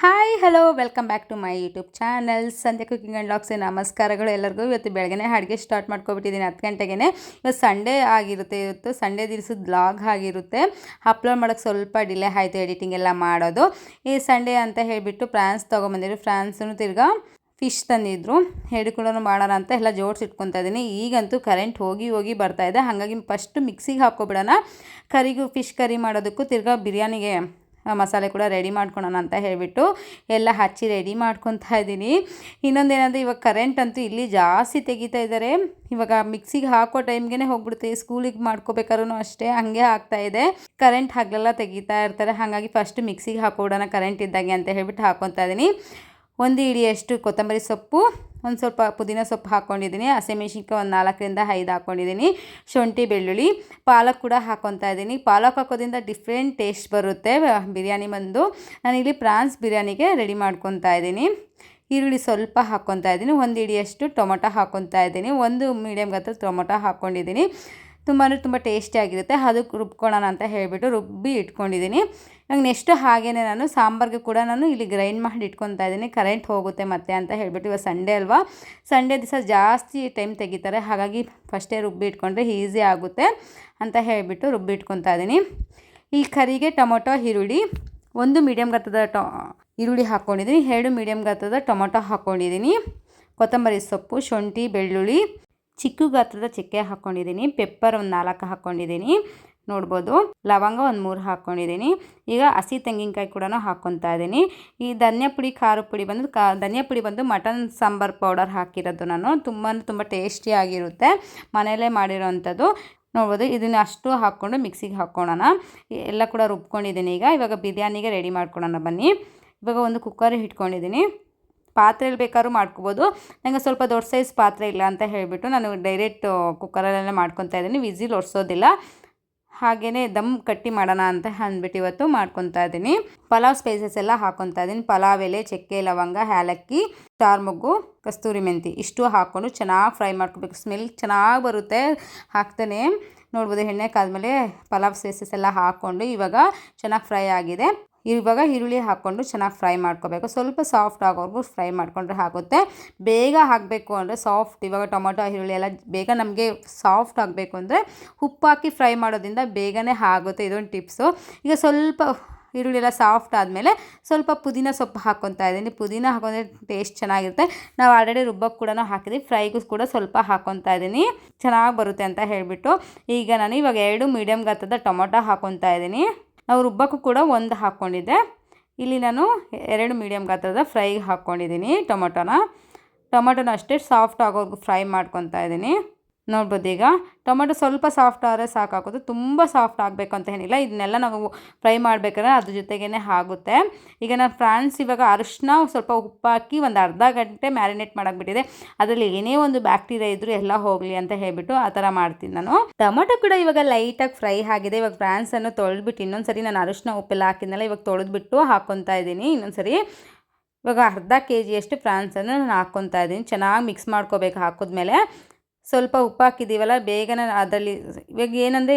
Hi hello welcome back to my YouTube channel Sandhya cooking and vlogs. ನಮಸ್ಕಾರಗಳು ಎಲ್ಲರಿಗೂ. ಇವತ್ತು ಬೆಳಗ್ಗೆ ಅಡುಗೆ ಸ್ಟಾರ್ಟ್ ಮಾಡ್ಕೊಬಿಟ್ಟಿದ್ದೀನಿ 10 ಗಂಟೆಗೆ. ಇವತ್ತು ಸಂಡೇ ಆಗಿರುತ್ತೆ. ಇವತ್ತು ಸಂಡೇ ದಿವಸದ ಬ್ಲಾಗ್ ಆಗಿರುತ್ತೆ. ಅಪ್ಲೋಡ್ ಮಾಡೋಕ್ಕೆ ಸ್ವಲ್ಪ ಡಿಲೇ ಆಯಿತು, ಎಡಿಟಿಂಗ್ ಎಲ್ಲ ಮಾಡೋದು. ಈ ಸಂಡೇ ಅಂತ ಹೇಳಿಬಿಟ್ಟು ಫ್ರಾನ್ಸ್ ತೊಗೊಂಬಂದಿದ್ರು. ಫ್ರಾನ್ಸನ್ನು ತಿರ್ಗಾ ಫಿಶ್ ತಂದಿದ್ರು. ಹಿಡ್ಕೊಂಡು ಮಾಡೋಣ ಅಂತ ಎಲ್ಲ ಜೋಡಿಸಿಟ್ಕೊತಾ ಇದ್ದೀನಿ. ಈಗಂತೂ ಕರೆಂಟ್ ಹೋಗಿ ಬರ್ತಾಯಿದೆ. ಹಾಗಾಗಿ ಫಸ್ಟು ಮಿಕ್ಸಿಗೆ ಹಾಕ್ಕೊಬಿಡೋಣ. ಫಿಶ್ ಕರಿ ಮಾಡೋದಕ್ಕೂ ತಿರ್ಗಾ ಬಿರಿಯಾನಿಗೆ ಮಸಾಲೆ ಕೂಡ ರೆಡಿ ಮಾಡ್ಕೊಳೋಣ ಅಂತ ಹೇಳಿಬಿಟ್ಟು ಎಲ್ಲ ಹಚ್ಚಿ ರೆಡಿ ಮಾಡ್ಕೊತಾ ಇದ್ದೀನಿ. ಇನ್ನೊಂದೇನಂದರೆ ಇವಾಗ ಕರೆಂಟ್ ಅಂತೂ ಇಲ್ಲಿ ಜಾಸ್ತಿ ತೆಗಿತಾ ಇದ್ದಾರೆ. ಇವಾಗ ಮಿಕ್ಸಿಗೆ ಹಾಕೋ ಟೈಮ್ಗೆ ಹೋಗ್ಬಿಡುತ್ತೆ. ಸ್ಕೂಲಿಗೆ ಮಾಡ್ಕೋಬೇಕಾದ್ರೂ ಅಷ್ಟೇ ಹಂಗೆ ಆಗ್ತಾಯಿದೆ. ಕರೆಂಟ್ ಹಗಲೆಲ್ಲ ತೆಗಿತಾ ಇರ್ತಾರೆ. ಹಾಗಾಗಿ ಫಸ್ಟ್ ಮಿಕ್ಸಿಗೆ ಹಾಕ್ಕೊಬಿಡೋಣ ಕರೆಂಟ್ ಇದ್ದಾಗೆ ಅಂತ ಹೇಳ್ಬಿಟ್ಟು ಹಾಕ್ಕೊತಾ ಇದ್ದೀನಿ. 1 ಹಿಡಿಯಷ್ಟು ಕೊತ್ತಂಬರಿ ಸೊಪ್ಪು, ಒಂದು ಸ್ವಲ್ಪ ಪುದೀನ ಸೊಪ್ಪು ಹಾಕ್ಕೊಂಡಿದ್ದೀನಿ. ಹಸಿಮೆಣ್ಸಿನ್ಕಾಯಿ ಒಂದು 4ರಿಂದ 5 ಹಾಕ್ಕೊಂಡಿದ್ದೀನಿ. ಶುಂಠಿ ಬೆಳ್ಳುಳ್ಳಿ, ಪಾಲಕ್ ಕೂಡ ಹಾಕ್ಕೊತಾ ಇದ್ದೀನಿ. ಪಾಲಕ್ ಹಾಕೋದ್ರಿಂದ ಡಿಫ್ರೆಂಟ್ ಟೇಸ್ಟ್ ಬರುತ್ತೆ ಬಿರಿಯಾನಿ ಬಂದು. ನಾನಿಲ್ಲಿ ಪ್ರಾನ್ಸ್ ಬಿರಿಯಾನಿಗೆ ರೆಡಿ ಮಾಡ್ಕೊತಾ ಇದ್ದೀನಿ. ಈರುಳ್ಳಿ ಸ್ವಲ್ಪ ಹಾಕ್ಕೊತಾ ಇದ್ದೀನಿ. 1 ಹಿಡಿಯಷ್ಟು ಟೊಮೊಟೊ ಹಾಕ್ಕೊತಾ ಇದ್ದೀನಿ. 1 ಮೀಡಿಯಮ್ ಗಾತ್ರದ ಟೊಮೊಟೊ ಹಾಕ್ಕೊಂಡಿದ್ದೀನಿ. ತುಂಬ ಟೇಸ್ಟಿಯಾಗಿರುತ್ತೆ. ಅದಕ್ಕೆ ರುಬ್ಕೊಳ್ಳೋಣ ಅಂತ ಹೇಳಿಬಿಟ್ಟು ರುಬ್ಬಿ ಇಟ್ಕೊಂಡಿದ್ದೀನಿ. ಇವಾಗ ನೆಕ್ಸ್ಟು ಹಾಗೆಯೇ ನಾನು ಸಾಂಬಾರಿಗೆ ಕೂಡ ನಾನು ಇಲ್ಲಿ ಗ್ರೈಂಡ್ ಮಾಡಿ ಇಟ್ಕೊತಾ ಇದ್ದೀನಿ. ಕರೆಂಟ್ ಹೋಗುತ್ತೆ ಮತ್ತೆ ಅಂತ ಹೇಳಿಬಿಟ್ಟು. ಇವಾಗ ಸಂಡೇ ಅಲ್ವಾ, ಸಂಡೇ ದಿವಸ ಜಾಸ್ತಿ ಟೈಮ್ ತೆಗಿತಾರೆ. ಹಾಗಾಗಿ ಫಸ್ಟೇ ರುಬ್ಬಿ ಇಟ್ಕೊಂಡ್ರೆ ಈಸಿ ಆಗುತ್ತೆ ಅಂತ ಹೇಳಿಬಿಟ್ಟು ರುಬ್ಬಿ ಇಟ್ಕೊತಾ ಇದ್ದೀನಿ. ಈ ಕರಿಗೆ ಟೊಮೊಟೊ, ಈರುಳ್ಳಿ, 1 ಮೀಡಿಯಮ್ ಗಾತ್ರದ ಈರುಳ್ಳಿ ಹಾಕ್ಕೊಂಡಿದ್ದೀನಿ. 2 ಮೀಡಿಯಮ್ ಗಾತ್ರದ ಟೊಮೊಟೊ ಹಾಕ್ಕೊಂಡಿದ್ದೀನಿ. ಕೊತ್ತಂಬರಿ ಸೊಪ್ಪು, ಶುಂಠಿ ಬೆಳ್ಳುಳ್ಳಿ, ಚಿಕ್ಕ ಗಾತ್ರದ ಚಕ್ಕೆ ಹಾಕ್ಕೊಂಡಿದ್ದೀನಿ. ಪೆಪ್ಪರ್ ಒಂದು 4 ಹಾಕ್ಕೊಂಡಿದ್ದೀನಿ, ನೋಡ್ಬೋದು. ಲವಂಗ ಒಂದು 3 ಹಾಕ್ಕೊಂಡಿದ್ದೀನಿ. ಈಗ ಹಸಿ ತೆಂಗಿನಕಾಯಿ ಕೂಡ ಹಾಕ್ಕೊತಾ ಇದ್ದೀನಿ. ಈ ಧನಿಯಾ ಪುಡಿ, ಖಾರ ಪುಡಿ ಬಂದು ಧನಿಯಾ ಪುಡಿ ಬಂದು ಮಟನ್ ಸಾಂಬಾರ್ ಪೌಡರ್ ಹಾಕಿರೋದು ನಾನು. ತುಂಬ ಟೇಸ್ಟಿಯಾಗಿರುತ್ತೆ, ಮನೆಯಲ್ಲೇ ಮಾಡಿರೋವಂಥದ್ದು. ನೋಡ್ಬೋದು. ಇದನ್ನು ಅಷ್ಟು ಹಾಕ್ಕೊಂಡು ಮಿಕ್ಸಿಗೆ ಹಾಕ್ಕೊಳ್ಳೋಣ. ಎಲ್ಲ ಕೂಡ ರುಬ್ಕೊಂಡಿದ್ದೀನಿ. ಇವಾಗ ಬಿರಿಯಾನಿಗೆ ರೆಡಿ ಮಾಡ್ಕೊಳ್ಳೋಣ ಬನ್ನಿ. ಇವಾಗ ಒಂದು ಕುಕ್ಕರ್ ಇಟ್ಕೊಂಡಿದ್ದೀನಿ. ಪಾತ್ರೆಯಲ್ಲಿ ಬೇಕಾದ್ರೂ ಮಾಡ್ಕೋಬೋದು. ನನಗೆ ಸ್ವಲ್ಪ ದೊಡ್ಡ ಸೈಜ್ ಪಾತ್ರೆ ಇಲ್ಲ ಅಂತ ಹೇಳಿಬಿಟ್ಟು ನಾನು ಡೈರೆಕ್ಟ್ ಕುಕ್ಕರಲ್ಲೆಲ್ಲ ಮಾಡ್ಕೊತಾ ಇದ್ದೀನಿ. ವಿಸಿಲ್ ಒರೆಸೋದಿಲ್ಲ, ಹಾಗೆಯೇ ದಮ್ ಕಟ್ಟಿ ಮಾಡೋಣ ಅಂತ ಅಂದ್ಬಿಟ್ಟು ಇವತ್ತು ಮಾಡ್ಕೊತಾ ಇದ್ದೀನಿ. ಪಲಾವ್ ಸ್ಪೈಸಸ್ ಎಲ್ಲ ಹಾಕ್ಕೊತಾ ಇದ್ದೀನಿ. ಪಲಾವ್ ಎಲೆ, ಚಕ್ಕೆ, ಲವಂಗ, ಏಲಕ್ಕಿ, ಸ್ಟಾರ್ ಮೊಗ್ಗು, ಕಸ್ತೂರಿ ಮೆಂತಿ ಇಷ್ಟು ಹಾಕ್ಕೊಂಡು ಚೆನ್ನಾಗಿ ಫ್ರೈ ಮಾಡ್ಕೋಬೇಕು. ಸ್ಮೆಲ್ ಚೆನ್ನಾಗಿ ಬರುತ್ತೆ ಹಾಕ್ತಾನೆ. ನೋಡ್ಬೋದು. ಎಣ್ಣೆ ಕಾದ್ಮೇಲೆ ಪಲಾವ್ ಸ್ಪೈಸಸ್ ಎಲ್ಲ ಹಾಕ್ಕೊಂಡು ಇವಾಗ ಚೆನ್ನಾಗಿ ಫ್ರೈ ಆಗಿದೆ. ಇವಾಗ ಈರುಳ್ಳಿ ಹಾಕ್ಕೊಂಡು ಚೆನ್ನಾಗಿ ಫ್ರೈ ಮಾಡ್ಕೋಬೇಕು. ಸ್ವಲ್ಪ ಸಾಫ್ಟ್ ಆಗೋವರೆಗೂ ಫ್ರೈ ಮಾಡಿಕೊಂಡ್ರೆ ಆಗುತ್ತೆ. ಬೇಗ ಹಾಕಬೇಕು ಅಂದರೆ ಸಾಫ್ಟ್, ಇವಾಗ ಟೊಮೊಟೊ ಈರುಳ್ಳಿ ಎಲ್ಲ ಬೇಗ ನಮಗೆ ಸಾಫ್ಟ್ ಆಗಬೇಕು ಅಂದರೆ ಉಪ್ಪು ಹಾಕಿ ಫ್ರೈ ಮಾಡೋದ್ರಿಂದ ಬೇಗನೆ ಆಗುತ್ತೆ. ಇದೊಂದು ಟಿಪ್ಸು. ಈಗ ಸ್ವಲ್ಪ ಈರುಳ್ಳಿ ಎಲ್ಲ ಸಾಫ್ಟ್ ಆದಮೇಲೆ ಸ್ವಲ್ಪ ಪುದೀನ ಸೊಪ್ಪು ಹಾಕ್ಕೊತಾ ಇದ್ದೀನಿ. ಪುದೀನ ಹಾಕೊಂಡ್ರೆ ಟೇಸ್ಟ್ ಚೆನ್ನಾಗಿರುತ್ತೆ. ನಾವು ಆಲ್ರೆಡಿ ರುಬ್ಬಕ್ಕೆ ಕೂಡ ಹಾಕಿದ್ವಿ. ಫ್ರೈಗೂ ಕೂಡ ಸ್ವಲ್ಪ ಹಾಕ್ಕೊತಾ ಇದ್ದೀನಿ, ಚೆನ್ನಾಗಿ ಬರುತ್ತೆ ಅಂತ ಹೇಳಿಬಿಟ್ಟು. ಈಗ ನಾನು ಇವಾಗ 2 ಮೀಡಿಯಮ್ ಗಾತ್ರದ ಟೊಮೊಟೊ ಹಾಕ್ಕೊತಾ ಇದ್ದೀನಿ. ನಾವು ರುಬ್ಬಕ್ಕೂ ಕೂಡ 1 ಹಾಕ್ಕೊಂಡಿದ್ದೆ. ಇಲ್ಲಿ ನಾನು 2 ಮೀಡಿಯಮ್ ಗಾತ್ರದ ಫ್ರೈಗೆ ಹಾಕ್ಕೊಂಡಿದ್ದೀನಿ ಟೊಮೊಟೊನ ಅಷ್ಟೇ ಸಾಫ್ಟ್ ಆಗೋವರೆಗೂ ಫ್ರೈ ಮಾಡ್ಕೊತಾ ಇದ್ದೀನಿ. ನೋಡ್ಬೋದು. ಈಗ ಟೊಮೊಟೊ ಸ್ವಲ್ಪ ಸಾಫ್ಟ್ ಆದರೆ ಸಾಕಾಗುತ್ತೆ, ತುಂಬ ಸಾಫ್ಟ್ ಆಗಬೇಕು ಅಂತ ಏನಿಲ್ಲ. ಇದನ್ನೆಲ್ಲ ನಾವು ಫ್ರೈ ಮಾಡಬೇಕಾದ್ರೆ ಅದ್ರ ಜೊತೆಗೇ ಆಗುತ್ತೆ. ಈಗ ನಾನು ಫ್ರಾನ್ಸ್ ಇವಾಗ ಅರಿಶಿನ ಸ್ವಲ್ಪ ಉಪ್ಪು ಹಾಕಿ ಒಂದು ಅರ್ಧ ಗಂಟೆ ಮ್ಯಾರಿನೇಟ್ ಮಾಡೋಕ್ಬಿಟ್ಟಿದೆ. ಅದರಲ್ಲಿ ಏನೇ ಒಂದು ಬ್ಯಾಕ್ಟೀರಿಯಾ ಇದ್ದರೂ ಎಲ್ಲ ಹೋಗಲಿ ಅಂತ ಹೇಳಿಬಿಟ್ಟು ಆ ಥರ ಮಾಡ್ತೀನಿ ನಾನು. ಟೊಮೊಟೊ ಕೂಡ ಇವಾಗ ಲೈಟಾಗಿ ಫ್ರೈ ಆಗಿದೆ. ಇವಾಗ ಫ್ರಾನ್ಸನ್ನು ತೊಳೆದ್ಬಿಟ್ಟು ಇನ್ನೊಂದು ಸರಿ ನಾನು ಅರಿಶಿನ ಉಪ್ಪೆಲ್ಲ ಹಾಕಿದ್ನಲ್ಲ, ಇವಾಗ ತೊಳೆದ್ಬಿಟ್ಟು ಹಾಕ್ಕೊತಾ ಇದ್ದೀನಿ ಇನ್ನೊಂದು ಸರಿ. ಇವಾಗ ಅರ್ಧ kg ಫ್ರಾನ್ಸನ್ನು ನಾನು ಹಾಕ್ಕೊತಾ ಇದ್ದೀನಿ. ಚೆನ್ನಾಗಿ ಮಿಕ್ಸ್ ಮಾಡ್ಕೋಬೇಕು. ಹಾಕಿದ್ಮೇಲೆ ಸ್ವಲ್ಪ ಉಪ್ಪು ಹಾಕಿದ್ದೀವಲ್ಲ, ಬೇಗನೆ ಅದರಲ್ಲಿ ಇವಾಗ ಏನಂದರೆ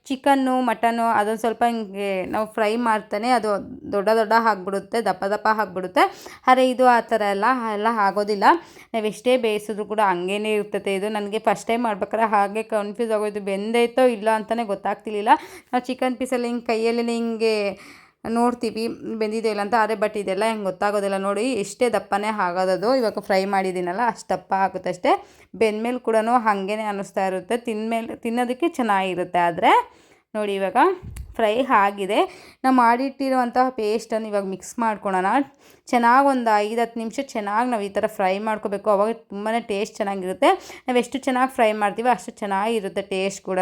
ಚಿಕನ್ನು, ಮಟನ್ನು ಅದೊಂದು ಸ್ವಲ್ಪ ಹಿಂಗೆ ನಾವು ಫ್ರೈ ಮಾಡ್ತಾನೆ ಅದು ದೊಡ್ಡ ಆಗಿಬಿಡುತ್ತೆ, ದಪ್ಪ ಆಗಿಬಿಡುತ್ತೆ. ಆದರೆ ಇದು ಆ ಥರ ಎಲ್ಲ ಆಗೋದಿಲ್ಲ. ನಾವು ಎಷ್ಟೇ ಬೇಯಿಸಿದ್ರು ಕೂಡ ಹಂಗೇ ಇರ್ತದೆ. ಇದು ನನಗೆ ಫಸ್ಟ್ ಟೈಮ್ ಮಾಡ್ಬೇಕಾದ್ರೆ ಹಾಗೆ ಕನ್ಫ್ಯೂಸ್ ಆಗೋಯ್ತು, ಬೆಂದೈತೋ ಇಲ್ಲ ಅಂತಲೇ ಗೊತ್ತಾಗ್ತಿರ್ಲಿಲ್ಲ. ನಾವು ಚಿಕನ್ ಪೀಸಲ್ಲಿ ಹಿಂಗೆ ಕೈಯಲ್ಲಿ ಹಿಂಗೆ ನೋಡ್ತೀವಿ ಬೆಂದಿದೆ ಇಲ್ಲ ಅಂತ. ಬಟ್ ಇದೆಲ್ಲ ಹೆಂಗೆ ಗೊತ್ತಾಗೋದಿಲ್ಲ. ನೋಡಿ ಎಷ್ಟೇ ದಪ್ಪನೇ ಆಗೋದದು. ಇವಾಗ ಫ್ರೈ ಮಾಡಿದ್ದೀನಲ್ಲ ಅಷ್ಟು ದಪ್ಪ ಆಗುತ್ತೆ ಅಷ್ಟೇ. ಬೆಂದಮೇಲೆ ಕೂಡ ಹಾಗೇ ಅನ್ನಿಸ್ತಾ ಇರುತ್ತೆ, ತಿನ್ನೋದಕ್ಕೆ ಚೆನ್ನಾಗಿರುತ್ತೆ. ಆದರೆ ನೋಡಿ ಇವಾಗ ಫ್ರೈ ಆಗಿದೆ. ನಾವು ಮಾಡಿಟ್ಟಿರುವಂತಹ ಪೇಸ್ಟನ್ನು ಇವಾಗ ಮಿಕ್ಸ್ ಮಾಡ್ಕೊಳ್ಳೋಣ. ಚೆನ್ನಾಗಿ ಒಂದು 5-10 ನಿಮಿಷ ಚೆನ್ನಾಗಿ ನಾವು ಈ ಥರ ಫ್ರೈ ಮಾಡ್ಕೋಬೇಕು. ಅವಾಗ ತುಂಬಾ ಟೇಸ್ಟ್ ಚೆನ್ನಾಗಿರುತ್ತೆ. ನಾವು ಎಷ್ಟು ಚೆನ್ನಾಗಿ ಫ್ರೈ ಮಾಡ್ತೀವೋ ಅಷ್ಟು ಚೆನ್ನಾಗಿರುತ್ತೆ ಟೇಸ್ಟ್ ಕೂಡ.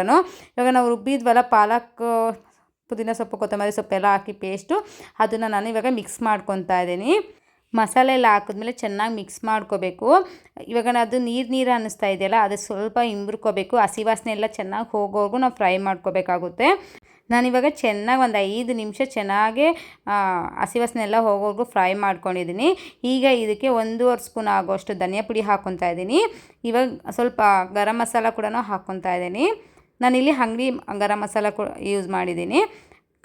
ಇವಾಗ ನಾವು ರುಬ್ಬಿದ್ವಲ್ಲ ಪಾಲಕ್, ಪುದೀನ ಸೊಪ್ಪು, ಕೊತ್ತಂಬರಿ ಸೊಪ್ಪು ಎಲ್ಲ ಹಾಕಿ ಪೇಸ್ಟು, ಅದನ್ನು ನಾನು ಇವಾಗ ಮಿಕ್ಸ್ ಮಾಡ್ಕೊತಾ ಇದ್ದೀನಿ. ಮಸಾಲೆ ಎಲ್ಲ ಹಾಕಿದ್ಮೇಲೆ ಚೆನ್ನಾಗಿ ಮಿಕ್ಸ್ ಮಾಡ್ಕೋಬೇಕು. ಇವಾಗ ಅದು ನೀರು ಅನ್ನಿಸ್ತಾ ಇದೆಯಲ್ಲ, ಅದು ಸ್ವಲ್ಪ ಹಿಂಬ್ರಕೋಬೇಕು. ಹಸಿ ವಾಸನೆ ಎಲ್ಲ ಚೆನ್ನಾಗಿ ಹೋಗೋವರೆಗೂ ನಾವು ಫ್ರೈ ಮಾಡ್ಕೋಬೇಕಾಗುತ್ತೆ. ನಾನಿವಾಗ ಚೆನ್ನಾಗಿ ಒಂದು 5 ನಿಮಿಷ ಚೆನ್ನಾಗಿ ಹಸಿ ವಾಸನೆ ಎಲ್ಲ ಹೋಗೋವರೆಗೂ ಫ್ರೈ ಮಾಡ್ಕೊಂಡಿದ್ದೀನಿ. ಈಗ ಇದಕ್ಕೆ 1.5 ಸ್ಪೂನ್ ಆಗೋಷ್ಟು ಧನಿಯಾ ಪುಡಿ ಹಾಕ್ಕೊತಾ ಇದ್ದೀನಿ. ಇವಾಗ ಸ್ವಲ್ಪ ಗರಂ ಮಸಾಲ ಕೂಡ ಹಾಕ್ಕೊತಾ ಇದ್ದೀನಿ. ನಾನಿಲ್ಲಿ ಅಂಗಡಿ ಗರಂ ಮಸಾಲ ಯೂಸ್ ಮಾಡಿದ್ದೀನಿ.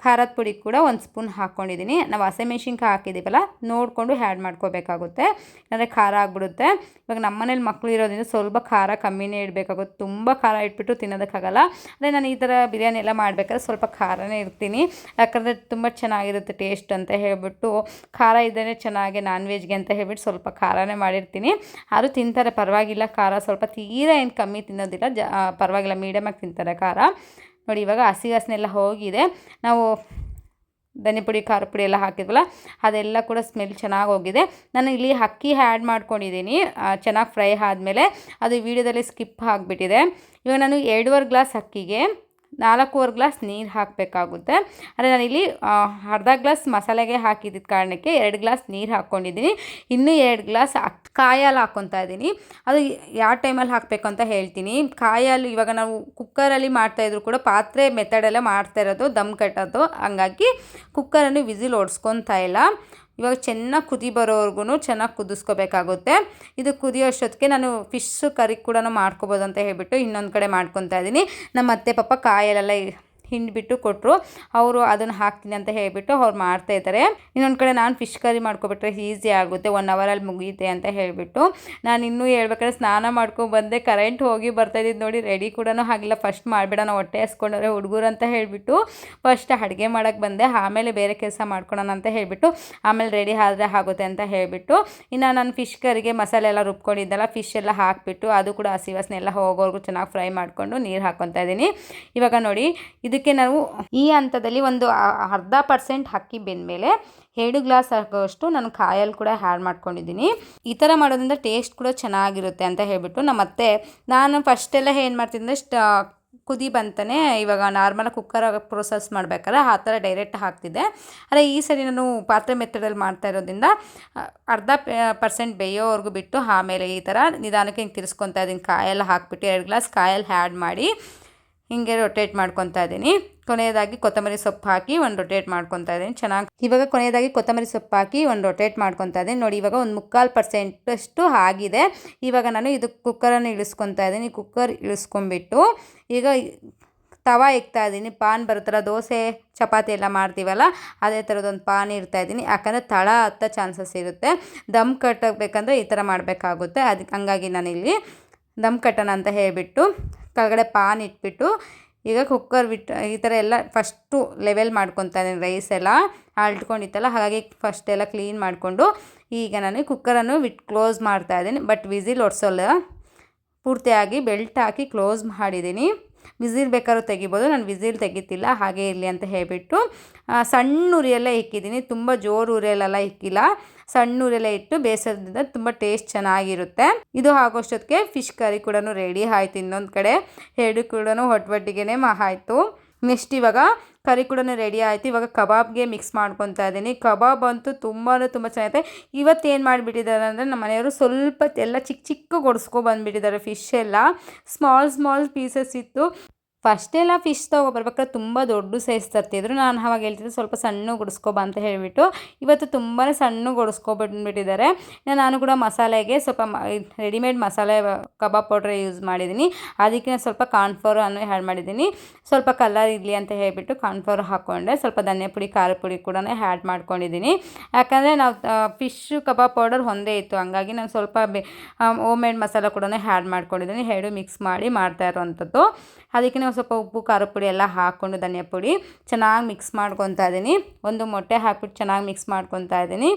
ಖಾರದ ಪುಡಿ ಕೂಡ 1 ಸ್ಪೂನ್ ಹಾಕ್ಕೊಂಡಿದ್ದೀನಿ. ನಾವು ಹಸಿಮೆಣ್ಸಿನ್ಕಾಯಿ ಹಾಕಿದ್ದೀವಲ್ಲ ನೋಡಿಕೊಂಡು ಆ್ಯಡ್ ಮಾಡ್ಕೋಬೇಕಾಗುತ್ತೆ, ಅಂದರೆ ಖಾರ ಆಗಿಬಿಡುತ್ತೆ. ಇವಾಗ ನಮ್ಮ ಮನೇಲಿ ಮಕ್ಕಳು ಇರೋದ್ರಿಂದ ಸ್ವಲ್ಪ ಖಾರ ಕಮ್ಮಿನೇ ಇಡಬೇಕಾಗುತ್ತೆ, ತುಂಬ ಖಾರ ಇಟ್ಬಿಟ್ಟು ತಿನ್ನೋದಕ್ಕಾಗಲ್ಲ. ಅಂದರೆ ನಾನು ಈ ಥರ ಬಿರಿಯಾನಿ ಎಲ್ಲ ಮಾಡಬೇಕಾದ್ರೆ ಸ್ವಲ್ಪ ಖಾರನೇ ಇರ್ತೀನಿ, ಯಾಕಂದರೆ ತುಂಬ ಚೆನ್ನಾಗಿರುತ್ತೆ ಟೇಸ್ಟ್ ಅಂತ ಹೇಳ್ಬಿಟ್ಟು. ಖಾರ ಇದ್ದರೆ ಚೆನ್ನಾಗಿ ನಾನ್ ವೆಜ್ಗೆ ಅಂತ ಹೇಳ್ಬಿಟ್ಟು ಸ್ವಲ್ಪ ಖಾರನೇ ಮಾಡಿರ್ತೀನಿ. ಆದರೂ ತಿಂತಾರೆ, ಪರವಾಗಿಲ್ಲ. ಖಾರ ಸ್ವಲ್ಪ ತೀರಾ ಏನು ಕಮ್ಮಿ ತಿನ್ನೋದಿಲ್ಲ, ಪರವಾಗಿಲ್ಲ, ಮೀಡಿಯಮಾಗಿ ತಿಂತಾರೆ ಖಾರ. ನೋಡಿ ಇವಾಗ ಹಸಿ ವಾಸನೆ ಹೋಗಿದೆ. ನಾವು ಧನಿಯ ಪುಡಿ ಖಾರ ಪುಡಿ ಎಲ್ಲ ಹಾಕಿದ್ವಲ್ಲ ಅದೆಲ್ಲ ಕೂಡ ಸ್ಮೆಲ್ ಚೆನ್ನಾಗಿ ಹೋಗಿದೆ. ನಾನು ಇಲ್ಲಿ ಅಕ್ಕಿ ಆ್ಯಡ್ ಮಾಡ್ಕೊಂಡಿದ್ದೀನಿ, ಚೆನ್ನಾಗಿ ಫ್ರೈ ಆದಮೇಲೆ ಅದು ವೀಡಿಯೋದಲ್ಲಿ ಸ್ಕಿಪ್ ಆಗಿಬಿಟ್ಟಿದೆ. ಇವಾಗ ನಾನು 2.5 ಗ್ಲಾಸ್ ಅಕ್ಕಿಗೆ 4.25 ಗ್ಲಾಸ್ ನೀರು ಹಾಕಬೇಕಾಗುತ್ತೆ. ಅಂದರೆ ನಾನಿಲ್ಲಿ ಅರ್ಧ ಗ್ಲಾಸ್ ಮಸಾಲೆಗೆ ಹಾಕಿದ್ದ ಕಾರಣಕ್ಕೆ 2 ಗ್ಲಾಸ್ ನೀರು ಹಾಕ್ಕೊಂಡಿದ್ದೀನಿ. ಇನ್ನೂ 2 ಗ್ಲಾಸ್ ಕಾಯಿ ಹಾಲು ಹಾಕ್ಕೊತಾ ಇದ್ದೀನಿ. ಅದು ಯಾವ ಟೈಮಲ್ಲಿ ಹಾಕಬೇಕು ಅಂತ ಹೇಳ್ತೀನಿ. ಕಾಯಿ ಹಾಲು ಇವಾಗ ನಾವು ಕುಕ್ಕರಲ್ಲಿ ಮಾಡ್ತಾಯಿದ್ರು ಕೂಡ ಪಾತ್ರೆ ಮೆಥಡಲ್ಲೇ ಮಾಡ್ತಾ ಇರೋದು, ದಮ್ ಕಟ್ಟೋದು, ಹಂಗಾಗಿ ಕುಕ್ಕರನ್ನು ವಿಸಿಲ್ ಓಡಿಸ್ಕೊತಾ ಇಲ್ಲ. ಇವಾಗ ಚೆನ್ನಾಗಿ ಕುದಿ ಬರೋವರೆಗೂ ಚೆನ್ನಾಗಿ ಕುದಿಸ್ಕೋಬೇಕಾಗುತ್ತೆ. ಇದು ಕುದಿಯೋಷ್ಟೊತ್ತಿಗೆ ನಾನು ಫಿಶ್ ಕರಿ ಕೂಡ ಮಾಡ್ಕೊಬೋದು ಅಂತ ಹೇಳ್ಬಿಟ್ಟು ಇನ್ನೊಂದು ಕಡೆ ಮಾಡ್ಕೊತಾ ಇದ್ದೀನಿ. ನಮ್ಮ ಅತ್ತೆ ಪಾಪ ಕಾಯಲ್ಲೆಲ್ಲ ಹಿಂಡ್ಬಿಟ್ಟು ಕೊಟ್ಟರು, ಅವರು ಅದನ್ನು ಹಾಕ್ತೀನಿ ಅಂತ ಹೇಳ್ಬಿಟ್ಟು ಅವ್ರು ಮಾಡ್ತಾಯಿದ್ದಾರೆ. ಇನ್ನೊಂದು ಕಡೆ ನಾನು ಫಿಶ್ ಕರಿ ಮಾಡ್ಕೊಬಿಟ್ರೆ ಈಸಿ ಆಗುತ್ತೆ, 1 ಅವರಲ್ಲಿ ಮುಗಿಯುತ್ತೆ ಅಂತ ಹೇಳಿಬಿಟ್ಟು. ನಾನು ಇನ್ನೂ ಹೇಳ್ಬೇಕಾದ್ರೆ ಸ್ನಾನ ಮಾಡ್ಕೊಂಡ್ಬಂದೆ, ಕರೆಂಟ್ ಹೋಗಿ ಬರ್ತಾಯಿದ್ದು ನೋಡಿ. ರೆಡಿ ಕೂಡ ಆಗಿಲ್ಲ, ಫಸ್ಟ್ ಮಾಡಿಬಿಡ, ನಾವು ಹೊಟ್ಟೆ ಹಸ್ಕೊಂಡ್ರೆ ಹುಡುಗರು ಅಂತ ಹೇಳಿಬಿಟ್ಟು ಫಸ್ಟ್ ಅಡುಗೆ ಮಾಡೋಕ್ಕೆ ಬಂದೆ, ಆಮೇಲೆ ಬೇರೆ ಕೆಲಸ ಮಾಡ್ಕೊಳೋಣ ಅಂತ ಹೇಳಿಬಿಟ್ಟು, ಆಮೇಲೆ ರೆಡಿ ಆದರೆ ಆಗುತ್ತೆ ಅಂತ ಹೇಳಿಬಿಟ್ಟು. ಇನ್ನು ನಾನು ಫಿಶ್ ಕರಿಗೆ ಮಸಾಲೆ ಎಲ್ಲ ರುಬ್ಕೊಂಡಿದ್ದಲ್ಲ, ಫಿಶ್ ಎಲ್ಲ ಹಾಕಿಬಿಟ್ಟು ಅದು ಕೂಡ ಹಸಿ ವಾಸನೆ ಎಲ್ಲ ಹೋಗೋವರೆಗೂ ಚೆನ್ನಾಗಿ ಫ್ರೈ ಮಾಡಿಕೊಂಡು ನೀರು ಹಾಕ್ಕೊತಾ ಇದ್ದೀನಿ. ಇವಾಗ ನೋಡಿ ಇದಕ್ಕೆ ನಾವು ಈ ಹಂತದಲ್ಲಿ ಒಂದು 0.5% ಅಕ್ಕಿ ಬೆಂದಮೇಲೆ 2 ಗ್ಲಾಸ್ ಆಗೋಷ್ಟು ನಾನು ಕಾಯಲ್ಲಿ ಕೂಡ ಆ್ಯಡ್ ಮಾಡ್ಕೊಂಡಿದ್ದೀನಿ. ಈ ಥರ ಮಾಡೋದ್ರಿಂದ ಟೇಸ್ಟ್ ಕೂಡ ಚೆನ್ನಾಗಿರುತ್ತೆ ಅಂತ ಹೇಳ್ಬಿಟ್ಟು ನಮ್ಮತ್ತೆ. ನಾನು ಫಸ್ಟೆಲ್ಲ ಏನು ಮಾಡ್ತಿದ್ದೆ, ಕುದಿ ಬಂತಾನೆ ಇವಾಗ ನಾರ್ಮಲಾಗಿ ಕುಕ್ಕರ್ ಪ್ರೊಸೆಸ್ ಮಾಡ್ಬೇಕಾದ್ರೆ ಆ ಥರ ಡೈರೆಕ್ಟ್ ಹಾಕ್ತಿದ್ದೆ. ಆದರೆ ಈ ಸರಿ ನಾನು ಪಾತ್ರೆ ಮೆಥಡಲ್ಲಿ ಮಾಡ್ತಾ ಇರೋದ್ರಿಂದ 0.5% ಬೇಯೋವರೆಗೂ ಬಿಟ್ಟು ಆಮೇಲೆ ಈ ಥರ ನಿಧಾನಕ್ಕೆ ಹಿಂಗೆ ತಿರ್ಸ್ಕೊತಾ ಇದ್ದೀನಿ. ಕಾಯೆಲ್ಲ ಹಾಕ್ಬಿಟ್ಟು 2 ಗ್ಲಾಸ್ ಕಾಯಲ್ಲಿ ಆ್ಯಡ್ ಮಾಡಿ ಹಿಂಗೆ ರೊಟೇಟ್ ಮಾಡ್ಕೊತಾ ಇದ್ದೀನಿ. ಕೊನೆಯದಾಗಿ ಕೊತ್ತಂಬರಿ ಸೊಪ್ಪು ಹಾಕಿ ಒಂದು ರೊಟೇಟ್ ಮಾಡ್ಕೊತಾ ಇದ್ದೀನಿ ಚೆನ್ನಾಗಿ. ಇವಾಗ ಕೊನೆಯದಾಗಿ ಕೊತ್ತಂಬರಿ ಸೊಪ್ಪು ಹಾಕಿ ಒಂದು ರೊಟೇಟ್ ಮಾಡ್ಕೊತಾ ಇದ್ದೀನಿ. ನೋಡಿ ಇವಾಗ ಒಂದು 3/4% ಆಗಿದೆ. ಇವಾಗ ನಾನು ಇದು ಕುಕ್ಕರನ್ನು ಇಳಿಸ್ಕೊತಾ ಇದ್ದೀನಿ. ಕುಕ್ಕರ್ ಇಳಿಸ್ಕೊಂಡ್ಬಿಟ್ಟು ಈಗ ತವಾ ಇಕ್ತಾ ಇದ್ದೀನಿ. ಪಾನ್ ಬರುತ್ತಲ್ಲ, ದೋಸೆ ಚಪಾತಿ ಎಲ್ಲ ಮಾಡ್ತೀವಲ್ಲ ಅದೇ ಥರದೊಂದು ಪಾನ್ ಇಡ್ತಾ ಇದ್ದೀನಿ. ಯಾಕಂದರೆ ತಳ ಹತ್ತೋ ಚಾನ್ಸಸ್ ಇರುತ್ತೆ. ದಮ್ ಕಟ್ಟಬೇಕಂದ್ರೆ ಈ ಥರ ಮಾಡಬೇಕಾಗುತ್ತೆ. ಅದಕ್ಕೆ ಹಂಗಾಗಿ ನಾನಿಲ್ಲಿ ದಮ್ ಕಟ್ಟೋಣ ಅಂತ ಹೇಳಿಬಿಟ್ಟು ಕೆಳಗಡೆ ಪಾನ್ ಇಟ್ಬಿಟ್ಟು ಈಗ ಕುಕ್ಕರ್ ಬಿಟ್ಟು ಈ ಥರ ಎಲ್ಲ ಫಸ್ಟು ಲೆವೆಲ್ ಮಾಡ್ಕೊತಾ ಇದ್ದೀನಿ. ರೈಸ್ ಎಲ್ಲ ಅಲ್ಟ್ಕೊಂಡಿತ್ತಲ್ಲ, ಹಾಗಾಗಿ ಫಸ್ಟ್ ಎಲ್ಲ ಕ್ಲೀನ್ ಮಾಡಿಕೊಂಡು ಈಗ ನಾನು ಕುಕ್ಕರನ್ನು ಕ್ಲೋಸ್ ಮಾಡ್ತಾ ಇದ್ದೀನಿ. ಬಟ್ ವಿಸಿಲ್ ಒಡ್ಸೋಲ್ಲ, ಪೂರ್ತಿಯಾಗಿ ಬೆಲ್ಟ್ ಹಾಕಿ ಕ್ಲೋಸ್ ಮಾಡಿದ್ದೀನಿ. ವಿಸಿಲ್ ಬೇಕಾದ್ರೂ ತೆಗಿಬೋದು, ನಾನು ವಿಸಿಲ್ ತೆಗಿತಿಲ್ಲ, ಹಾಗೆ ಇರಲಿ ಅಂತ ಹೇಳಿಬಿಟ್ಟು ಸಣ್ಣ ಉರಿಯಲ್ಲೇ ಇಕ್ಕಿದ್ದೀನಿ. ತುಂಬ ಜೋರು ಉರಿಯಲ್ಲೆಲ್ಲ ಇಕ್ಕಿಲ್ಲ, ಸಣ್ಣ ಉರಿಯಲ್ಲೇ ಇಟ್ಟು ಬೇಯಿಸೋದ್ರಿಂದ ತುಂಬ ಟೇಸ್ಟ್ ಚೆನ್ನಾಗಿರುತ್ತೆ. ಇದು ಆಗೋಷ್ಟೊತ್ತಿಗೆ ಫಿಶ್ ಕರಿ ಕೂಡ ರೆಡಿ ಆಯಿತು. ಇನ್ನೊಂದು ಕಡೆ 2 ಕೂಡ ಒಟ್ಟೊಟ್ಟಿಗೆ ಆಯಿತು. ನೆಕ್ಸ್ಟ್ ಇವಾಗ ಕರಿ ಕೂಡ ರೆಡಿ ಆಯಿತು. ಇವಾಗ ಕಬಾಬ್ಗೆ ಮಿಕ್ಸ್ ಮಾಡ್ಕೊತಾ ಇದ್ದೀನಿ. ಕಬಾಬ್ ಅಂತೂ ತುಂಬ ಚೆನ್ನಾಗಿದೆ. ಇವತ್ತು ಏನು ಮಾಡಿಬಿಟ್ಟಿದ್ದಾರೆ ಅಂದರೆ ನಮ್ಮ ಮನೆಯವರು ಸ್ವಲ್ಪ ಎಲ್ಲ ಚಿಕ್ಕ ಬಂದುಬಿಟ್ಟಿದ್ದಾರೆ. ಫಿಶ್ ಎಲ್ಲ ಸ್ಮಾಲ್ ಪೀಸಸ್ ಇತ್ತು. ಫಸ್ಟೆಲ್ಲ ಫಿಶ್ ತೊಗೊಬರ್ಬೇಕಾದ್ರೆ ತುಂಬ ದೊಡ್ಡ ಸೈಜ್ ತರ್ತಿದ್ರು. ನಾನು ಅವಾಗ ಹೇಳ್ತಿದ್ದೆ ಸ್ವಲ್ಪ ಸಣ್ಣ ಗುಡಿಸ್ಕೊಬ ಅಂತ ಹೇಳಿಬಿಟ್ಟು. ಇವತ್ತು ತುಂಬಾ ಸಣ್ಣ ಗುಡಿಸ್ಕೊಬಂದ್ಬಿಟ್ಟಿದ್ದಾರೆ. ನಾನು ಕೂಡ ಮಸಾಲೆಗೆ ಸ್ವಲ್ಪ ರೆಡಿಮೇಡ್ ಮಸಾಲೆ ಕಬಾಬ್ ಪೌಡ್ರ್ ಯೂಸ್ ಮಾಡಿದ್ದೀನಿ. ಅದಕ್ಕೆ ಸ್ವಲ್ಪ ಕಾರ್ನ್ಫ್ಲೋರ್ ಅನ್ನು ಆ್ಯಡ್ ಮಾಡಿದ್ದೀನಿ. ಸ್ವಲ್ಪ ಕಲರ್ ಇರಲಿ ಅಂತ ಹೇಳಿಬಿಟ್ಟು ಕಾರ್ನ್ಫ್ಲೋರ್ ಹಾಕ್ಕೊಂಡೆ. ಸ್ವಲ್ಪ ಧನಿಯಾ ಪುಡಿ ಖಾರ ಪುಡಿ ಕೂಡ ಆ್ಯಡ್ ಮಾಡ್ಕೊಂಡಿದ್ದೀನಿ. ಯಾಕಂದರೆ ನಾವು ಫಿಶ್ ಕಬಾಬ್ ಪೌಡರ್ ಒಂದೇ ಇತ್ತು, ಹಂಗಾಗಿ ನಾನು ಸ್ವಲ್ಪ ಹೋಮ್ ಮೇಡ್ ಮಸಾಲ ಕೂಡ ಆ್ಯಡ್ ಮಾಡ್ಕೊಂಡಿದ್ದೀನಿ. 2 ಮಿಕ್ಸ್ ಮಾಡಿ ಮಾಡ್ತಾ ಇರೋವಂಥದ್ದು. ಅದಕ್ಕೆ ನಾವು ಸ್ವಲ್ಪ ಉಪ್ಪು ಖಾರ ಪುಡಿ ಎಲ್ಲ ಹಾಕ್ಕೊಂಡು ಧನಿಯಾ ಪುಡಿ ಚೆನ್ನಾಗಿ ಮಿಕ್ಸ್ ಮಾಡ್ಕೊತಾ ಇದ್ದೀನಿ. ಒಂದು ಮೊಟ್ಟೆ ಹಾಕ್ಬಿಟ್ಟು ಚೆನ್ನಾಗಿ ಮಿಕ್ಸ್ ಮಾಡ್ಕೊತಾ ಇದ್ದೀನಿ.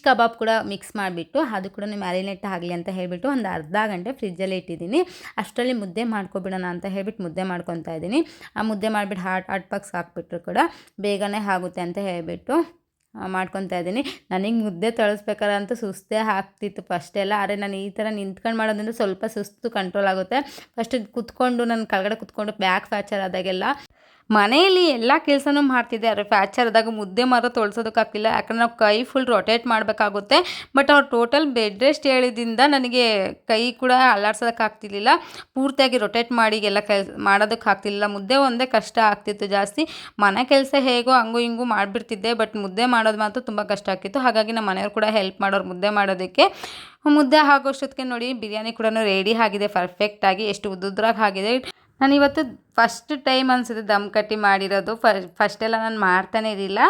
ಕಬಾಬ್ ಕೂಡ ಮಿಕ್ಸ್ ಮಾಡಿಬಿಟ್ಟು ಅದು ಕೂಡ ಮ್ಯಾರಿನೇಟ್ ಆಗಲಿ ಅಂತ ಹೇಳಿಬಿಟ್ಟು ಒಂದು ಅರ್ಧ ಗಂಟೆ ಫ್ರಿಜ್ಜಲ್ಲಿ ಇಟ್ಟಿದ್ದೀನಿ. ಅಷ್ಟರಲ್ಲಿ ಮುದ್ದೆ ಮಾಡ್ಕೊಬಿಡೋಣ ಅಂತ ಹೇಳ್ಬಿಟ್ಟು ಮುದ್ದೆ ಮಾಡ್ಕೊತಾ ಇದ್ದೀನಿ. ಆ ಮುದ್ದೆ ಮಾಡಿಬಿಟ್ಟು ಹಾಟ್ ಬಾಕ್ಸ್ ಹಾಕ್ಬಿಟ್ರು ಕೂಡ ಬೇಗನೆ ಆಗುತ್ತೆ ಅಂತ ಹೇಳಿಬಿಟ್ಟು ಮಾಡ್ಕೊತಾ ಇದ್ದೀನಿ. ನನಗೆ ಮುದ್ದೆ ತಳಿಸ್ಬೇಕಾರಂತೂ ಸುಸ್ತೇ ಆಗ್ತಿತ್ತು ಫಸ್ಟೆಲ್ಲ. ಆದರೆ ನಾನು ಈ ಥರ ನಿಂತ್ಕೊಂಡು ಮಾಡೋದ್ರಿಂದ ಸ್ವಲ್ಪ ಸುಸ್ತು ಕಂಟ್ರೋಲ್ ಆಗುತ್ತೆ. ಫಸ್ಟ್ ಕುತ್ಕೊಂಡು ನಾನು ಕೆಳಗಡೆ ಕುತ್ಕೊಂಡು ಬ್ಯಾಕ್ ಫ್ರ್ಯಾಕ್ಚರ್ ಆದಾಗೆಲ್ಲ ಮನೆಯಲ್ಲಿ ಎಲ್ಲ ಕೆಲಸನೂ ಮಾಡ್ತಿದ್ದೆ, ಆದರೆ ಫ್ರ್ಯಾಕ್ಚರ್ ಆದಾಗ ಮುದ್ದೆ ಮಾತ್ರ ತೊಳ್ಸೋದಕ್ಕಾಗ್ತಿಲ್ಲ. ಯಾಕಂದರೆ ನಾವು ಕೈ ಫುಲ್ ರೊಟೇಟ್ ಮಾಡಬೇಕಾಗುತ್ತೆ. ಬಟ್ ಅವ್ರು ಟೋಟಲ್ ಬೆಡ್ ರೆಸ್ಟ್ ಹೇಳಿದಿಂದ ನನಗೆ ಕೈ ಕೂಡ ಅಲ್ಲಾಡ್ಸೋದಕ್ಕಾಗ್ತಿರ್ಲಿಲ್ಲ, ಪೂರ್ತಿಯಾಗಿ ರೊಟೇಟ್ ಮಾಡಿ ಎಲ್ಲ ಮಾಡೋದಕ್ಕಾಗ್ತಿರ್ಲಿಲ್ಲ. ಮುದ್ದೆ ಒಂದೇ ಕಷ್ಟ ಆಗ್ತಿತ್ತು ಜಾಸ್ತಿ. ಮನೆ ಕೆಲಸ ಹೇಗೋ ಹಂಗೂ ಹಿಂಗೂ ಮಾಡಿಬಿಡ್ತಿದ್ದೆ, ಬಟ್ ಮುದ್ದೆ ಮಾಡೋದು ಮಾತ್ರ ತುಂಬ ಕಷ್ಟ ಆಗ್ತಿತ್ತು. ಹಾಗಾಗಿ ನಮ್ಮ ಮನೆಯವ್ರು ಕೂಡ ಹೆಲ್ಪ್ ಮಾಡೋರು ಮುದ್ದೆ ಮಾಡೋದಕ್ಕೆ. ಮುದ್ದೆ ಆಗೋಷ್ಟೊತ್ತಿಗೆ ನೋಡಿ ಬಿರಿಯಾನಿ ಕೂಡ ರೆಡಿ ಆಗಿದೆ ಪರ್ಫೆಕ್ಟಾಗಿ, ಎಷ್ಟು ಉದ್ದುದ್ರಾಗಿ ಆಗಿದೆ. ನಾನಿವತ್ತು ಫಸ್ಟ್ ಟೈಮ್ ಅನಿಸುತ್ತೆ ದಮ್ ಕಟ್ಟಿ ಮಾಡಿರೋದು. ಫಸ್ಟೆಲ್ಲ ನಾನು ಮಾಡ್ತಾನೇ ಇರಲಿಲ್ಲ,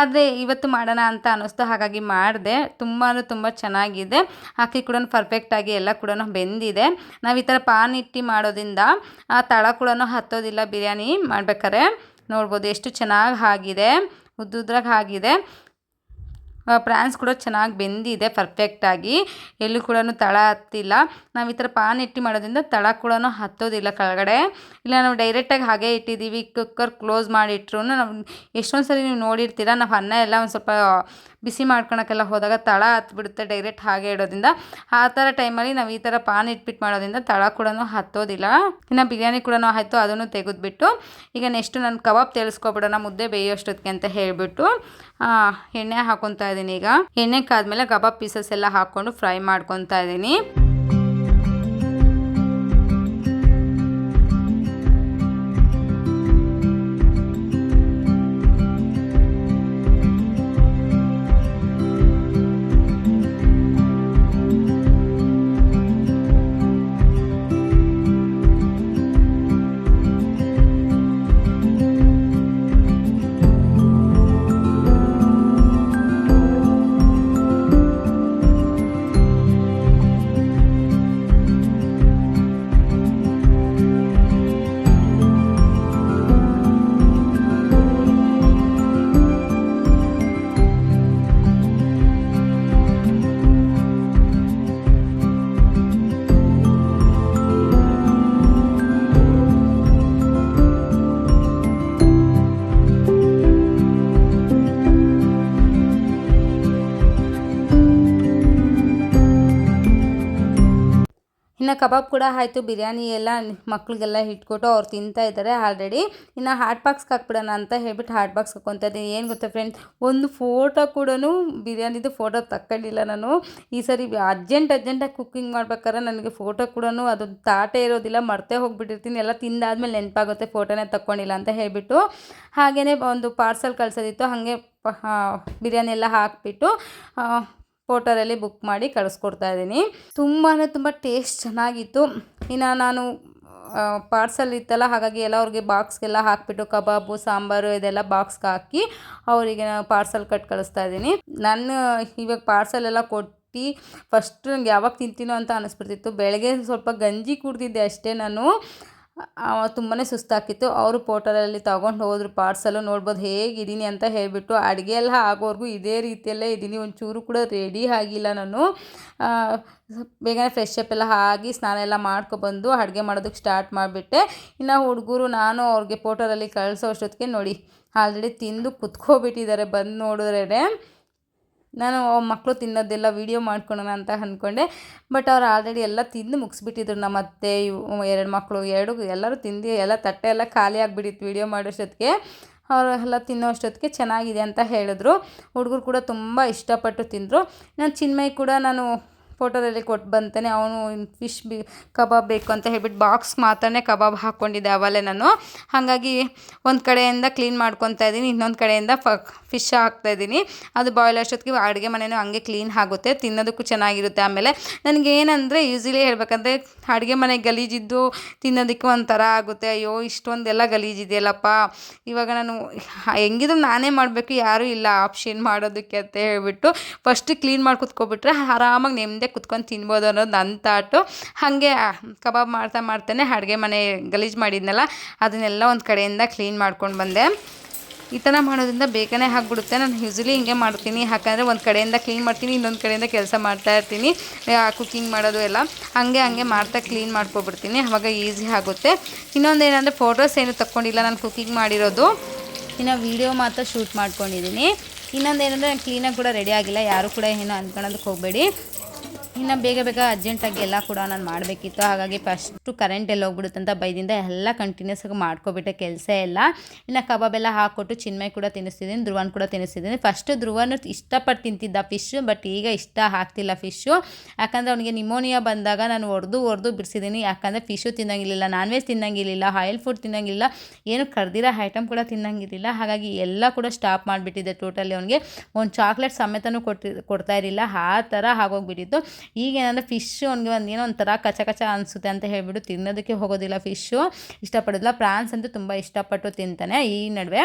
ಆದರೆ ಇವತ್ತು ಮಾಡೋಣ ಅಂತ ಅನ್ನಿಸ್ತು, ಹಾಗಾಗಿ ಮಾಡಿದೆ. ತುಂಬ ಚೆನ್ನಾಗಿದೆ. ಅಕ್ಕಿ ಕೂಡ ಪರ್ಫೆಕ್ಟಾಗಿ ಎಲ್ಲ ಕೂಡ ಬೆಂದಿದೆ. ನಾವು ಈ ಥರ ಪಾನ್ ಇಟ್ಟು ಮಾಡೋದ್ರಿಂದ ತಳ ಕೂಡ ಹತ್ತೋದಿಲ್ಲ. ಬಿರಿಯಾನಿ ಮಾಡ್ಬೇಕಾದ್ರೆ ನೋಡ್ಬೋದು ಎಷ್ಟು ಚೆನ್ನಾಗಿ ಆಗಿದೆ, ಉದ್ದುದ್ರಾಗಿ ಆಗಿದೆ. ಪ್ರಾನ್ಸ್ ಕೂಡ ಚೆನ್ನಾಗಿ ಬೆಂದಿದೆ ಪರ್ಫೆಕ್ಟಾಗಿ, ಎಲ್ಲೂ ಕೂಡ ತಳ ಹತ್ತಿಲ್ಲ. ನಾವು ಈ ಥರ ಪಾನ್ ಇಟ್ಟು ಮಾಡೋದ್ರಿಂದ ತಳ ಕೂಡ ಹತ್ತೋದಿಲ್ಲ ಕೆಳಗಡೆ. ಇಲ್ಲ ನಾವು ಡೈರೆಕ್ಟಾಗಿ ಹಾಗೆ ಇಟ್ಟಿದ್ದೀವಿ, ಕುಕ್ಕರ್ ಕ್ಲೋಸ್ ಮಾಡಿಟ್ರು ನಾವು ಎಷ್ಟೊಂದು ಸರಿ ನೀವು ನೋಡಿರ್ತೀರ, ನಾವು ಅನ್ನ ಎಲ್ಲ ಒಂದು ಸ್ವಲ್ಪ ಬಿಸಿ ಮಾಡ್ಕೊಳಕ್ಕೆಲ್ಲ ಹೋದಾಗ ತಳ ಹತ್ಬಿಡುತ್ತೆ ಡೈರೆಕ್ಟ್ ಹಾಗೆ ಇಡೋದ್ರಿಂದ. ಆ ಥರ ಟೈಮಲ್ಲಿ ನಾವು ಈ ಥರ ಪಾನ್ ಇಟ್ಬಿಟ್ಟು ಮಾಡೋದ್ರಿಂದ ತಳ ಕೂಡ ಹತ್ತೋದಿಲ್ಲ. ಇನ್ನು ಬಿರಿಯಾನಿ ಕೂಡ ಆಯಿತು, ಅದನ್ನು ತೆಗೆದುಬಿಟ್ಟು ಈಗ ನೆಕ್ಸ್ಟು ನಾನು ಕಬಾಬ್ ತೆಗೆಸ್ಕೊಬಿಡೋಣ ಮುದ್ದೆ ಬೇಯೋಷ್ಟೊತ್ತಿಗೆ ಅಂತ ಹೇಳಿಬಿಟ್ಟು ಎಣ್ಣೆ ಹಾಕ್ಕೊತಾ ಇದ್ದೀನಿ. ಈಗ ಎಣ್ಣೆ ಕಾದ್ಮೇಲೆ ಕಬಾಬ್ ಪೀಸಸ್ ಎಲ್ಲ ಹಾಕ್ಕೊಂಡು ಫ್ರೈ ಮಾಡ್ಕೊತಾ ಇದ್ದೀನಿ. ಇನ್ನು ಕಬಾಬ್ ಕೂಡ ಆಯಿತು, ಬಿರಿಯಾನಿ ಎಲ್ಲ ಮಕ್ಳಿಗೆಲ್ಲ ಇಟ್ಕೊಟ್ಟು ಅವ್ರು ತಿಂತಾ ಇದ್ದಾರೆ ಆಲ್ರೆಡಿ. ಇನ್ನು ಹಾಟ್ ಬಾಕ್ಸ್ಗೆ ಹಾಕ್ಬಿಡೋಣ ಅಂತ ಹೇಳ್ಬಿಟ್ಟು ಹಾಟ್ ಬಾಕ್ಸ್ ಹಾಕ್ಕೊತಾ ಇದ್ದೀನಿ. ಏನು ಗೊತ್ತಾ ಫ್ರೆಂಡ್ಸ್, ಒಂದು ಫೋಟೋ ಕೂಡ ಬಿರಿಯಾನಿದು ಫೋಟೋ ತಗೊಂಡಿಲ್ಲ ನಾನು. ಈ ಸರಿ ಅರ್ಜೆಂಟಾಗಿ ಕುಕ್ಕಿಂಗ್ ಮಾಡ್ಬೇಕಾದ್ರೆ ನನಗೆ ಫೋಟೋ ಕೂಡ ಅದು ತಾಟೇ ಇರೋದಿಲ್ಲ, ಮರ್ತೇ ಹೋಗ್ಬಿಟ್ಟಿರ್ತೀನಿ. ಎಲ್ಲ ತಿಂದಾದ್ಮೇಲೆ ನೆನಪಾಗುತ್ತೆ ಫೋಟೋನೇ ತಗೊಂಡಿಲ್ಲ ಅಂತ ಹೇಳಿಬಿಟ್ಟು. ಹಾಗೆಯೇ ಒಂದು ಪಾರ್ಸಲ್ ಕಳ್ಸೋದಿತ್ತು, ಹಾಗೆ ಬಿರಿಯಾನಿ ಎಲ್ಲ ಹಾಕಿಬಿಟ್ಟು ಪೋರ್ಟರಲ್ಲಿ ಬುಕ್ ಮಾಡಿ ಕಳಿಸ್ಕೊಡ್ತಾ ಇದ್ದೀನಿ. ತುಂಬ ಟೇಸ್ಟ್ ಚೆನ್ನಾಗಿತ್ತು. ಇನ್ನು ನಾನು ಪಾರ್ಸಲ್ ಇತ್ತಲ್ಲ, ಹಾಗಾಗಿ ಎಲ್ಲ ಅವ್ರಿಗೆ ಬಾಕ್ಸ್ಗೆಲ್ಲ ಹಾಕಿಬಿಟ್ಟು ಕಬಾಬು ಸಾಂಬಾರು ಇದೆಲ್ಲ ಬಾಕ್ಸ್ಗೆ ಹಾಕಿ ಅವರಿಗೆ ಪಾರ್ಸಲ್ ಕಟ್ ಕಳಿಸ್ತಾ ಇದ್ದೀನಿ. ನಾನು ಇವಾಗ ಪಾರ್ಸಲ್ ಎಲ್ಲ ಕೊಟ್ಟು ಫಸ್ಟ್ ನಂಗೆ ಯಾವಾಗ ತಿಂತೀನೋ ಅಂತ ಅನ್ನಿಸ್ಬಿಡ್ತಿತ್ತು. ಬೆಳಗ್ಗೆ ಸ್ವಲ್ಪ ಗಂಜಿ ಕುಡ್ದಿದ್ದೆ ಅಷ್ಟೇ ನಾನು, ತುಂಬಾ ಸುಸ್ತಾಕಿತ್ತು. ಅವರು ಪೋರ್ಟರಲ್ಲಿ ತೊಗೊಂಡು ಹೋದ್ರು ಪಾರ್ಸಲು. ನೋಡ್ಬೋದು ಹೇಗಿದ್ದೀನಿ ಅಂತ ಹೇಳಿಬಿಟ್ಟು. ಅಡುಗೆ ಎಲ್ಲ ಆಗೋವರೆಗೂ ಇದೇ ರೀತಿಯಲ್ಲೇ ಇದ್ದೀನಿ, ಒಂಚೂರು ಕೂಡ ರೆಡಿ ಆಗಿಲ್ಲ ನಾನು. ಬೇಗನೆ ಫ್ರೆಶ್ ಅಪ್ ಎಲ್ಲ ಆಗಿ ಸ್ನಾನ ಎಲ್ಲ ಮಾಡ್ಕೊಬಂದು ಅಡುಗೆ ಮಾಡೋದಕ್ಕೆ ಸ್ಟಾರ್ಟ್ ಮಾಡಿಬಿಟ್ಟೆ. ಇನ್ನು ಹುಡುಗರು ನಾನು ಅವ್ರಿಗೆ ಪೋರ್ಟರಲ್ಲಿ ಕಳಿಸೋ ಅಷ್ಟೊತ್ತಿಗೆ ನೋಡಿ ಆಲ್ರೆಡಿ ತಿಂದು ಕುತ್ಕೊಬಿಟ್ಟಿದ್ದಾರೆ. ಬಂದು ನೋಡಿದ್ರೆ ನಾನು ಮಕ್ಕಳು ತಿನ್ನೋದೆಲ್ಲ ವೀಡಿಯೋ ಮಾಡ್ಕೊಳ್ಳೋಣ ಅಂತ ಅಂದ್ಕೊಂಡೆ, ಬಟ್ ಅವ್ರು ಆಲ್ರೆಡಿ ಎಲ್ಲ ತಿಂದು ಮುಗಿಸ್ಬಿಟ್ಟಿದ್ರು. ನಮ್ಮ ಅತ್ತೆ ಎರಡು ಮಕ್ಕಳು ಎಲ್ಲರೂ ತಿಂದು ಎಲ್ಲ ತಟ್ಟೆ ಎಲ್ಲ ಖಾಲಿ ಆಗಿಬಿಟ್ಟಿತ್ತು ವೀಡಿಯೋ ಮಾಡೋಷ್ಟೊತ್ತಿಗೆ. ಅವರು ಎಲ್ಲ ತಿನ್ನೋ ಅಷ್ಟೊತ್ತಿಗೆ ಚೆನ್ನಾಗಿದೆ ಅಂತ ಹೇಳಿದ್ರು. ಹುಡುಗರು ಕೂಡ ತುಂಬ ಇಷ್ಟಪಟ್ಟು ತಿಂದರು. ನಾನು ಚಿನ್ಮಯ್ ಕೂಡ ನಾನು ಫೋಟೋದಲ್ಲಿ ಕೊಟ್ಟು ಬಂತಾನೆ, ಅವನು ಫಿಶ್ ಕಬಾಬ್ ಬೇಕು ಅಂತ ಹೇಳ್ಬಿಟ್ಟು ಬಾಕ್ಸ್ ಮಾತ್ರನೇ ಕಬಾಬ್ ಹಾಕ್ಕೊಂಡಿದ್ದೆ ಅವಲೇ ನಾನು. ಹಾಗಾಗಿ ಒಂದು ಕಡೆಯಿಂದ ಕ್ಲೀನ್ ಮಾಡ್ಕೊತಾ ಇದ್ದೀನಿ, ಇನ್ನೊಂದು ಕಡೆಯಿಂದ ಫಿಶ್ ಹಾಕ್ತಾಯಿದ್ದೀನಿ. ಅದು ಬಾಯ್ಲ್ ಅಷ್ಟೊತ್ತಿಗೆ ಅಡುಗೆ ಮನೆಯೂ ಹಂಗೆ ಕ್ಲೀನ್ ಆಗುತ್ತೆ, ತಿನ್ನೋದಕ್ಕೂ ಚೆನ್ನಾಗಿರುತ್ತೆ. ಆಮೇಲೆ ನನಗೇನಂದರೆ ಯೂಸ್ವಲಿ ಹೇಳ್ಬೇಕಂದ್ರೆ ಅಡುಗೆ ಮನೆ ಗಲೀಜಿದ್ದು ತಿನ್ನೋದಕ್ಕೆ ಒಂಥರ ಆಗುತ್ತೆ. ಅಯ್ಯೋ ಇಷ್ಟೊಂದೆಲ್ಲ ಗಲೀಜಿದೆಯಲ್ಲಪ್ಪ, ಇವಾಗ ನಾನು ಹೆಂಗಿದ್ರು ನಾನೇ ಮಾಡಬೇಕು, ಯಾರೂ ಇಲ್ಲ ಆಪ್ಷನ್ ಮಾಡೋದಕ್ಕೆ ಅಂತ ಹೇಳ್ಬಿಟ್ಟು ಫಸ್ಟ್ ಕ್ಲೀನ್ ಮಾಡಿ ಕುತ್ಕೊಬಿಟ್ರೆ ಆರಾಮಾಗಿ ನೆಮ್ಮದಿ ಕುತ್ಕೊಂಡು ತಿನ್ಬೋದು ಅನ್ನೋದು ನನ್ನ ಥಾಟು. ಹಾಗೆ ಕಬಾಬ್ ಮಾಡ್ತಾನೆ ಅಡುಗೆ ಮನೆ ಗಲೀಜು ಮಾಡಿದ್ನಲ್ಲ ಅದನ್ನೆಲ್ಲ ಒಂದು ಕಡೆಯಿಂದ ಕ್ಲೀನ್ ಮಾಡ್ಕೊಂಡು ಬಂದೆ. ಈ ಥರ ಮಾಡೋದ್ರಿಂದ ಬೇಗನೆ ಆಗಿಬಿಡುತ್ತೆ. ನಾನು ಯೂಸ್ವಲಿ ಹಿಂಗೆ ಮಾಡ್ತೀನಿ, ಯಾಕಂದರೆ ಒಂದು ಕಡೆಯಿಂದ ಕ್ಲೀನ್ ಮಾಡ್ತೀನಿ, ಇನ್ನೊಂದು ಕಡೆಯಿಂದ ಕೆಲಸ ಮಾಡ್ತಾಯಿರ್ತೀನಿ, ಕುಕ್ಕಿಂಗ್ ಮಾಡೋದು ಎಲ್ಲ ಹಂಗೆ ಮಾಡ್ತಾ ಕ್ಲೀನ್ ಮಾಡ್ಕೊಬಿಡ್ತೀನಿ, ಆವಾಗ ಈಸಿ ಆಗುತ್ತೆ. ಇನ್ನೊಂದು ಏನಂದರೆ ಫೋಟೋಸ್ ಏನು ತಗೊಂಡಿಲ್ಲ ನಾನು ಕುಕ್ಕಿಂಗ್ ಮಾಡಿರೋದು, ಇನ್ನು ವೀಡಿಯೋ ಮಾತ್ರ ಶೂಟ್ ಮಾಡ್ಕೊಂಡಿದ್ದೀನಿ. ಇನ್ನೊಂದು ಏನಂದರೆ ನಾನು ಕ್ಲೀನಾಗಿ ಕೂಡ ರೆಡಿ ಆಗಿಲ್ಲ, ಯಾರು ಕೂಡ ಏನೋ ಅಂದ್ಕೊಳ್ಳೋದಕ್ಕೆ ಹೋಗಬೇಡಿ. ಇನ್ನು ಬೇಗ ಅರ್ಜೆಂಟಾಗಿ ಎಲ್ಲ ಕೂಡ ನಾನು ಮಾಡಬೇಕಿತ್ತು, ಹಾಗಾಗಿ ಫಸ್ಟು ಕರೆಂಟ್ ಎಲ್ಲ ಹೋಗ್ಬಿಡುತ್ತೆ ಅಂತ ಬೈದಿಂದ ಎಲ್ಲ ಕಂಟಿನ್ಯೂಸ್ ಆಗಿ ಮಾಡ್ಕೊಬಿಟ್ಟೆ ಕೆಲಸ ಎಲ್ಲ. ಇನ್ನು ಕಬಾಬ್ ಎಲ್ಲ ಹಾಕ್ಕೊಟ್ಟು ಚಿನ್ಮಯ್ ಕೂಡ ತಿನ್ನಿಸ್ತಿದ್ದೀನಿ, ಧ್ರುವನ್ ಕೂಡ ತಿನ್ನಿಸ್ತಿದ್ದೀನಿ. ಫಸ್ಟು ಧ್ರುವನು ಇಷ್ಟಪಟ್ಟು ತಿಂತಿದ್ದ ಫಿಶ್ಶು, ಬಟ್ ಈಗ ಇಷ್ಟ ಆಗ್ತಿಲ್ಲ ಫಿಶ್ಶು, ಯಾಕಂದರೆ ಅವನಿಗೆ ನಿಮೋನಿಯಾ ಬಂದಾಗ ನಾನು ಹೊಡೆದು ಬಿಡಿಸಿದ್ದೀನಿ. ಯಾಕಂದರೆ ಫಿಶ್ಶು ತಿನ್ನೋಂಗಿಲ್ಲ, ನಾನ್ ವೆಜ್ ತಿನ್ನೋಂಗಿಲ್ಲ, ಆಯಿಲ್ ಫುಡ್ ತಿನ್ನೋಂಗಿಲ್ಲ, ಏನು ಕರ್ದಿರೋ ಐಟಮ್ ಕೂಡ ತಿನ್ನೋಂಗಿರಲಿಲ್ಲ. ಹಾಗಾಗಿ ಎಲ್ಲ ಕೂಡ ಸ್ಟಾಪ್ ಮಾಡಿಬಿಟ್ಟಿದ್ದೆ ಟೋಟಲಿ. ಅವನಿಗೆ ಒಂದು ಚಾಕ್ಲೇಟ್ ಸಮೇತನೂ ಕೊಡ್ತಾ ಇರಲಿಲ್ಲ, ಆ ಥರ ಆಗೋಗ್ಬಿಟ್ಟಿತ್ತು. ಈಗೇನಂದರೆ ಫಿಶ್ಶು ಅವ್ನಿಗೆ ಏನೋ ಒಂಥರ ಕಚ ಅನಿಸುತ್ತೆ ಅಂತ ಹೇಳ್ಬಿಟ್ಟು ತಿನ್ನೋದಕ್ಕೆ ಹೋಗೋದಿಲ್ಲ, ಫಿಶ್ಶು ಇಷ್ಟಪಡೋದಿಲ್ಲ. ಪ್ರಾನ್ಸ್ ಅಂತೂ ತುಂಬ ಇಷ್ಟಪಟ್ಟು ತಿಂತಾನೆ ಈ ನಡುವೆ.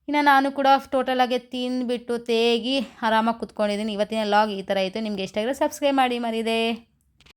ಇನ್ನು ನಾನು ಕೂಡ ಟೋಟಲಾಗಿ ತಿಂದುಬಿಟ್ಟು ತೇಗಿ ಆರಾಮಾಗಿ ಕುತ್ಕೊಂಡಿದ್ದೀನಿ. ಇವತ್ತಿನ ಲಾಗ್ ಈ ಥರ ಇತ್ತು. ನಿಮಗೆ ಇಷ್ಟ ಆಗಿದ್ರೆ ಸಬ್ಸ್ಕ್ರೈಬ್ ಮಾಡಿ ಮರಿದೆ.